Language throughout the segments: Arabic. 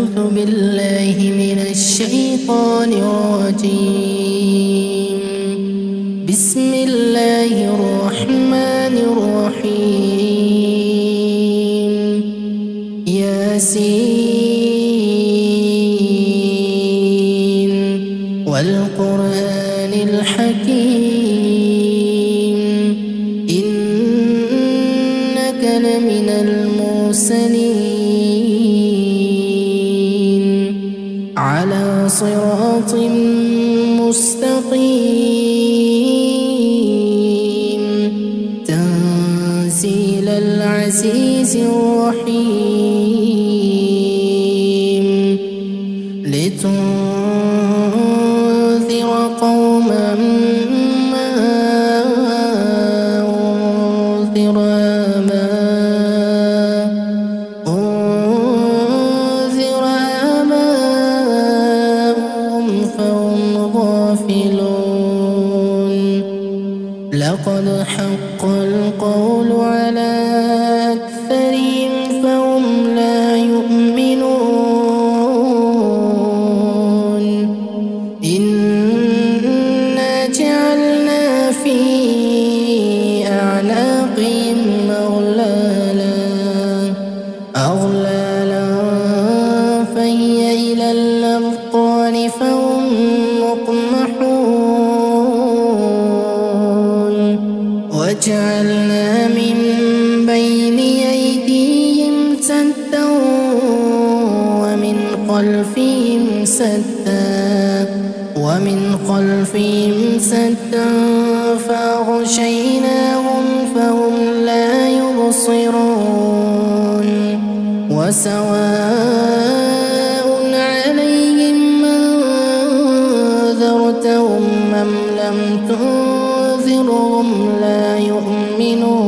أعوذ بالله من الشيطان الرجيم. بسم الله الرحمن الرحيم. ياسين والقرآن الحكيم إنك لمن المرسلين على صراط مستقيم تنزيل العزيز الرحيم لتنذر قوما ما أنذر آباؤهم فهم غافلون. لقد حق القول على أكثرهم فهم لا يؤمنون. إنا جعلنا في أعناقهم أغلالا فهي إلى الأذقان فهم مقمحون. وجعلنا من بين أيديهم سدا ومن خلفهم سدا فأغشيناهم فهم لا يبصرون. وسواء عليهم أنذرتهم أم لم تنذرهم لا يؤمنون.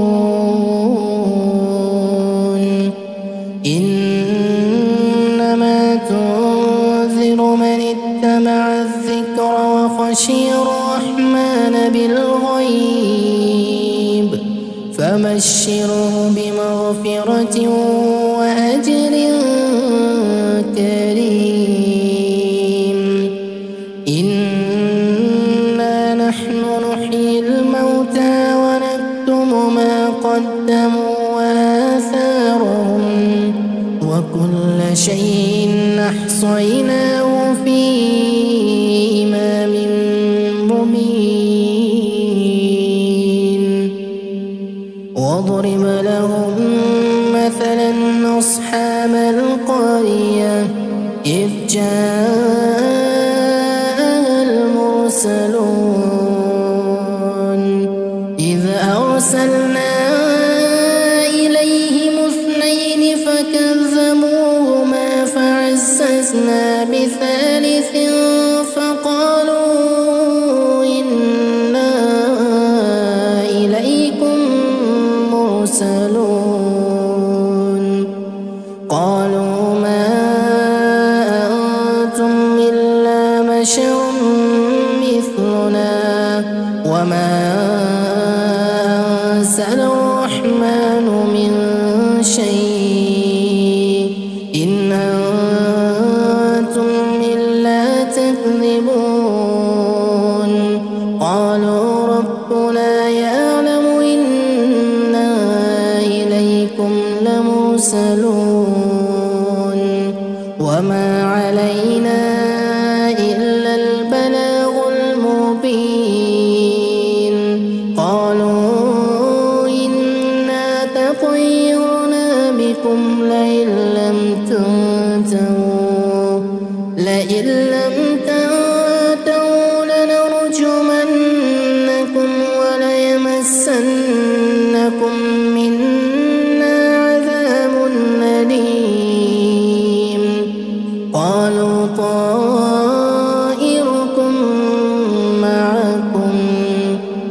إنما تنذر من اتبع الذكر وخشي الرحمن بالغيب فبشره بمغفرة وأجر كريم. إنا نحن نحيي الموتى ونكتب ما قدموا وآثارهم وكل شيء أحصيناه في إمام مبين. واضرب لهم مثلا أصحاب القرية إذ جاء المرسلون إذ أرسلنا إليهم اثنين فكذبوهما فعززنا بثالث فقالوا إنا إليكم مرسلون. قالوا ما أنتم إلا بشر مثلنا وما أنزل الرحمن من شيء إن أنتم إلا تكذبون. قالوا ربنا يعلم إنا إليكم لمرسلون وما علينا إلا البلاغ المبين. قالوا إنا تطيرنا بكم لئن لم تنتهوا لنرجمنكم وليمسنكم منا عذاب أليم. قالوا طائركم معكم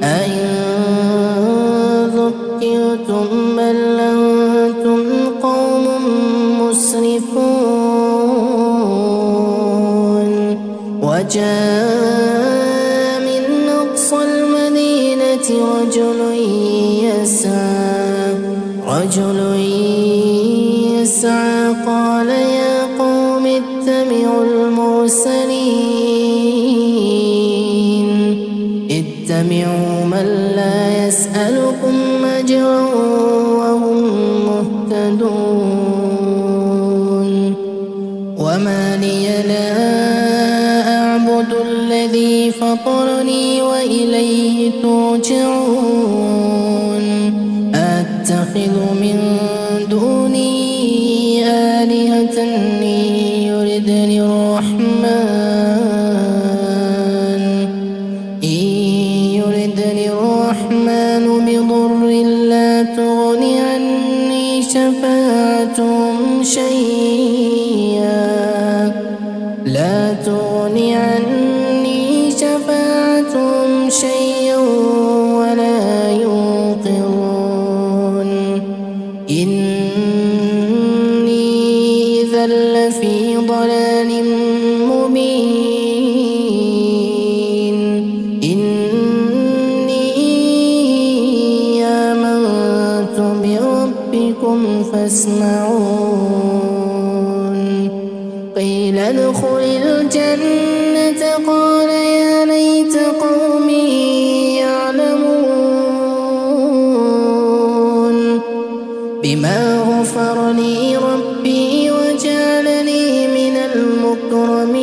أئن ذكرتم بل أنتم قوم مسرفون. وجاء من أقصى المدينة رجل يسعى قال يا قوم اتبعوا المرسلين اتبعوا من لا يسألكم أجرا وهم مهتدون وما لي لا أعبد الذي فطرني وإليه ترجعون أتخذ من دوني آلهة يردني الرحمن بضر لا تغني عني شفاعتهم شيئا ولا ينقذون إني إذا لفي ضلال مبين إني آمنت بربكم فاسمعون قيل ادخل الجنة قال يا ليت قومي يعلمون بما غفر لي ربي وجعلني من المكرمين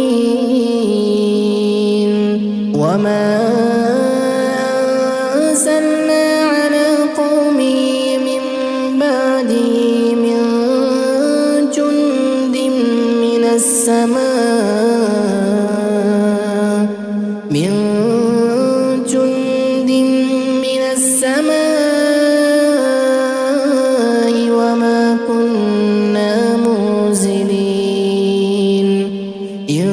وما أنزلنا على قومه من بعده من جند من السماء وما كنا منزلين إن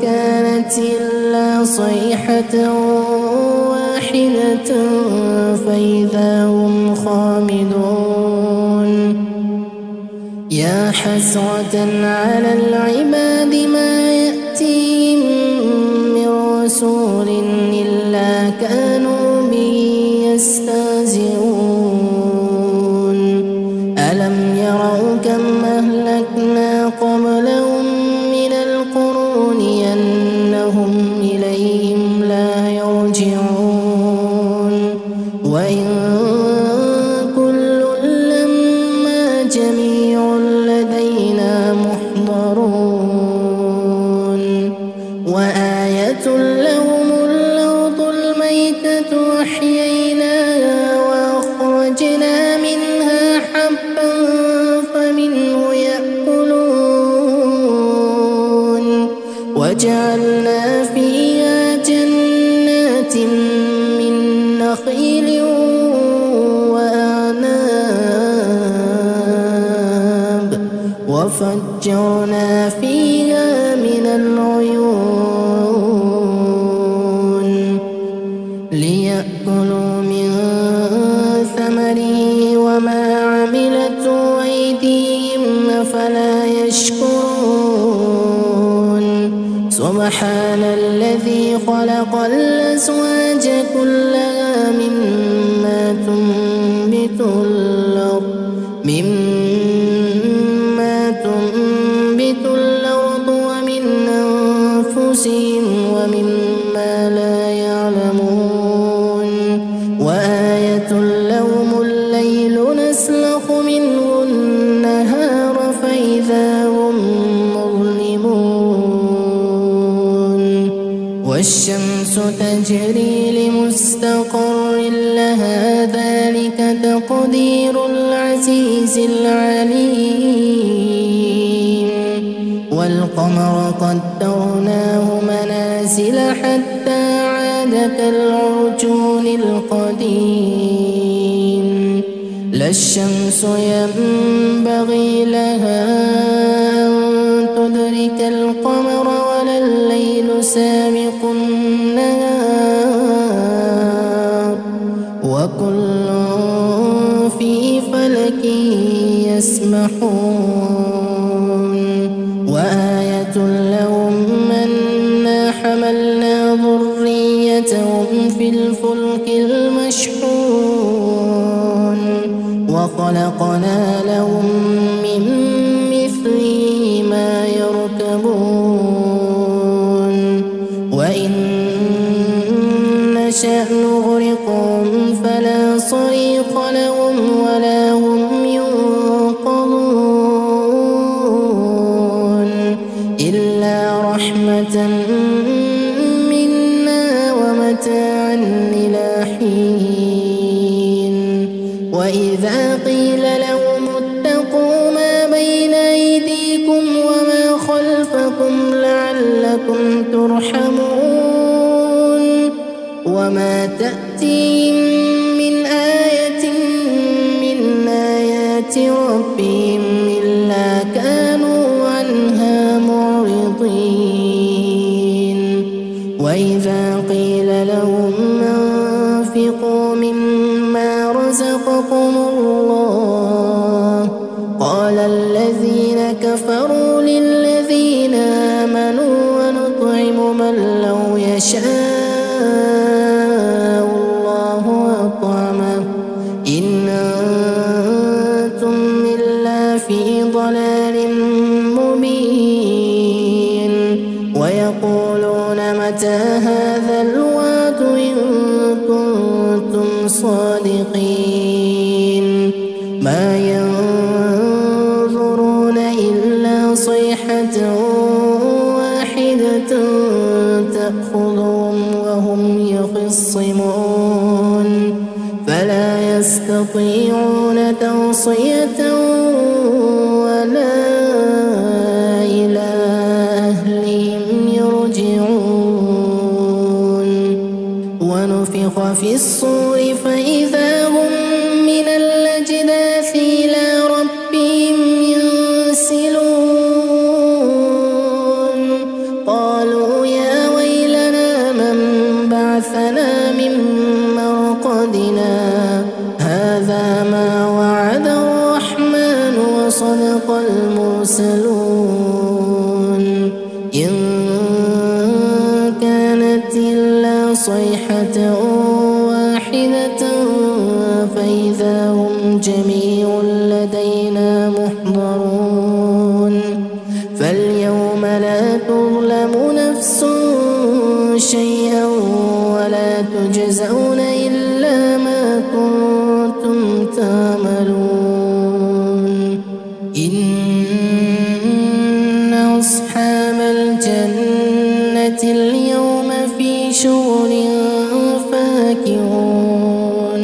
كانت إلا صيحة واحدة فإذا هم خامدون يا حسرة على العباد ما يأتيهم من رسول إلا كانوا به يستهزئون ألم يروا كم أهلكنا قبلهم من القرون أنهم إليهم لا يرجعون وإن كل لما جميع لدينا محضرون وآية لهم الأرض الميتة أحييناها وأخرجنا منها حبا فمنه يأكلون وجعلنا فيها جنات من نخيل وأعناب وفجرنا فيها من العيون ليأكلوا من ثمره وما عملته أيديهم أفلا يشكرون سبحان الذي خلق الأزواج كلها مما تنبت الأرض ومن أنفسهم ومما لا يعلمون وآية لهم الليل نسلخ منه النهار فإذا هم مظلمون والشمس تجري لمستقر لها ذلك تقدير العزيز العليم والقمر قدرناه منازل حتى عاد كالعرجون القديم لا الشمس ينبغي لها أن تدرك القمر ولا الليل سابق النهار وكل في فلك يسبحون وآية لهم أنا حملنا ذريتهم في الفلك المشحون وخلقنا لهم من مثله معكم لعلكم ترحمون وما تأتيهم من آية من آيات ربهم إلا كانوا عنها معرضين وإذا قيل لهم أنفقوا مما رزقكم الله قال الذين كفروا للذين آمنوا ونطعم من لو يشاء الله أطعمه إن أنتم إلا في ضلال مبين ويقولون متى هذا الوعد إن كنتم صادقين ما ينظرون إلا صيحة واحدة تأخذهم وهم يخصمون فلا يستطيعون توصية ولا إلى أهلهم يرجعون ونفخ في الصور فإذا هم من الأجداث إلى ربهم ينسلون قالوا يا ويلنا من بعثنا من مرقدنا هذا ما وعد الرحمن وصدق المرسلون إن كانت إلا صيحة واحدة فإذا هم جميع لدينا محضرون فاليوم لا تظلم نفس شيئا ولا تجزون إلا ما كنتم تعملون إن أصحاب الجنة اليوم في شغل فاكهون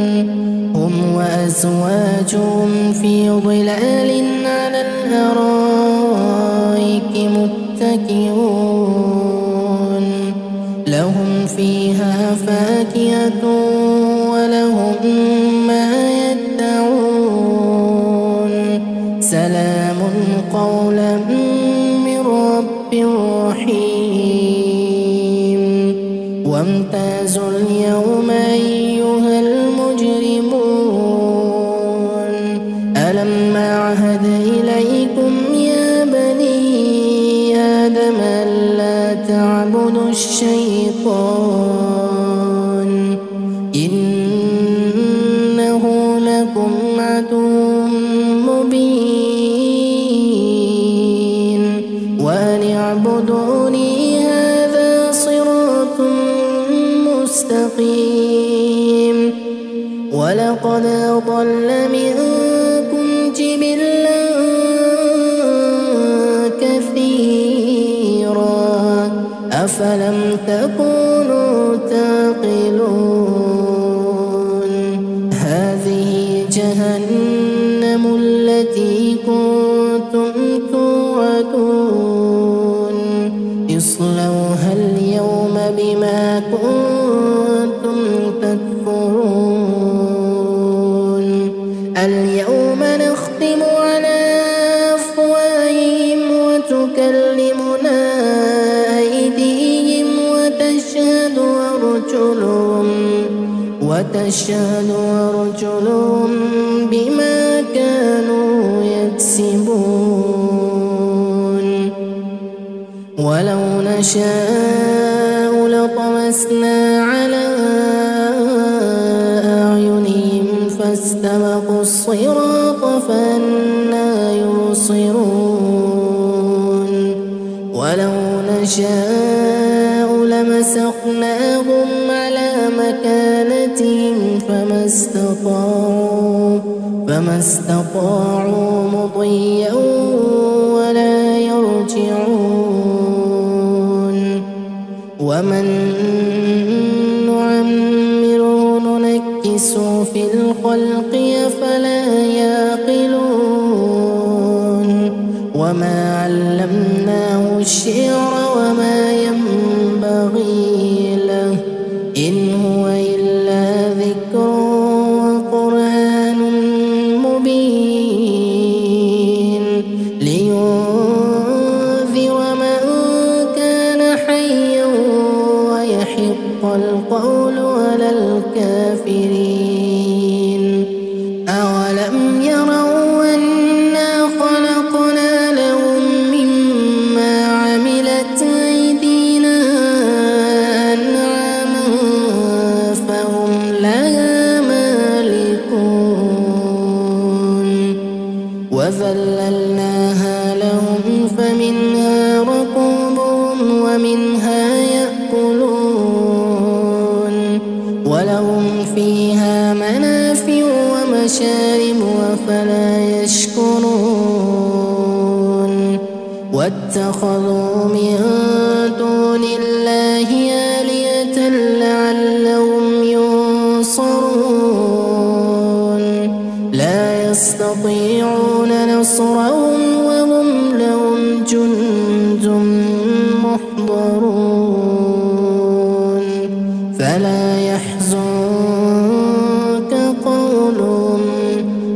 هم وأزواجهم في ظلال على الأرائك متكئون لهم فيها فاكهة ولهم ما يدعون سلام قولا من رب رحيم وامتازوا اليوم أيها المجرمون ألم أعهد إليكم يا بني آدم ألا تعبدوا الشيطان إنه لكم عدو مبين وأن اعبدوني هذا صراط مستقيم ولقد أضل منكم جبلا كثيرا أفلم تكونوا تعقلون هذه جهنم التي كنتم توعدون اصلوها اليوم بما كنتم تكفرون اليوم نختم على أفواههم وتكلمنا أيديهم وتشهد أرجلهم بما كانوا يكسبون ولو نشاء لطمسنا على أعينهم فاستبقوا الصراط فأنى يبصرون ولو نشاء لمسخناهم على مكانتهم فما استطاعوا مضيا ولا يرجعون ومن نعمره ننكسه في الخلق أفلا يعقلون وما علمناه الشعر وما ينبغي له إن هو إلا ذكر وقرآن مبين لينذر من كان حيا ويحق القول على الكافرين أولم يروا أنا خلقنا لهم مما عملت أيدينا أنعاما فهم لها مالكون وذللناها لهم فمنها ركوبهم ومنها يأكلون ولهم فيها منافع ومشارب أفلا يشكرون واتخذوا من دون الله آلهة لعلهم ينصرون لا يستطيعون نصرهم وهم لهم جند محضرون فلا يحزنك قولهم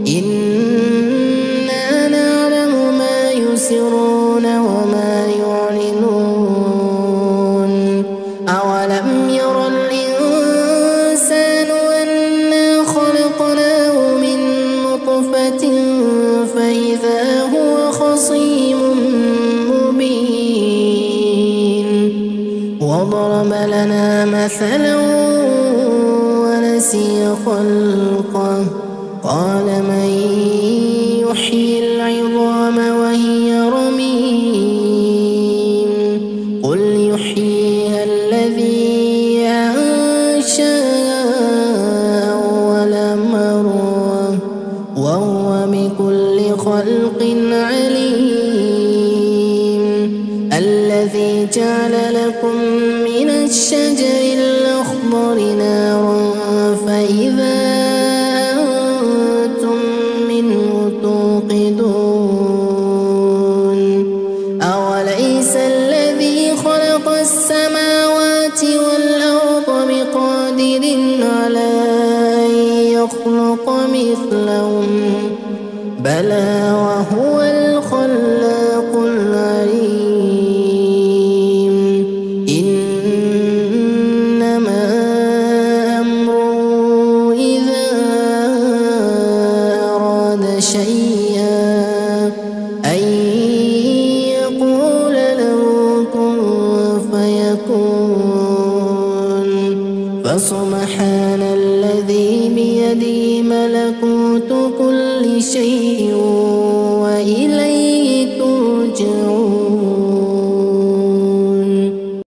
إنا نعلم ما يسرون وما يعلنون أولم ير الإنسان أنا خلقناه من نطفة فإذا هو خصيم مبين وضرب لنا مثلا ونسي خلقه قال من يحيي العظام وهي رميم قل يحييها الذي أنشأها أول مرة وهو بكل خلق عليم الذي جعل لكم من الشجر الأخضر نارا فإذا أنتم منه توقدون أوليس الذي خلق السماوات والأرض بقادر على أن يخلق مثلهم بلى وهو الخلاق العليم إنما أمره إذا أراد شيئا أن يقول له كن فيكون فسبحان الذي بيده ملكوت كل شيء وإليه ترجعون.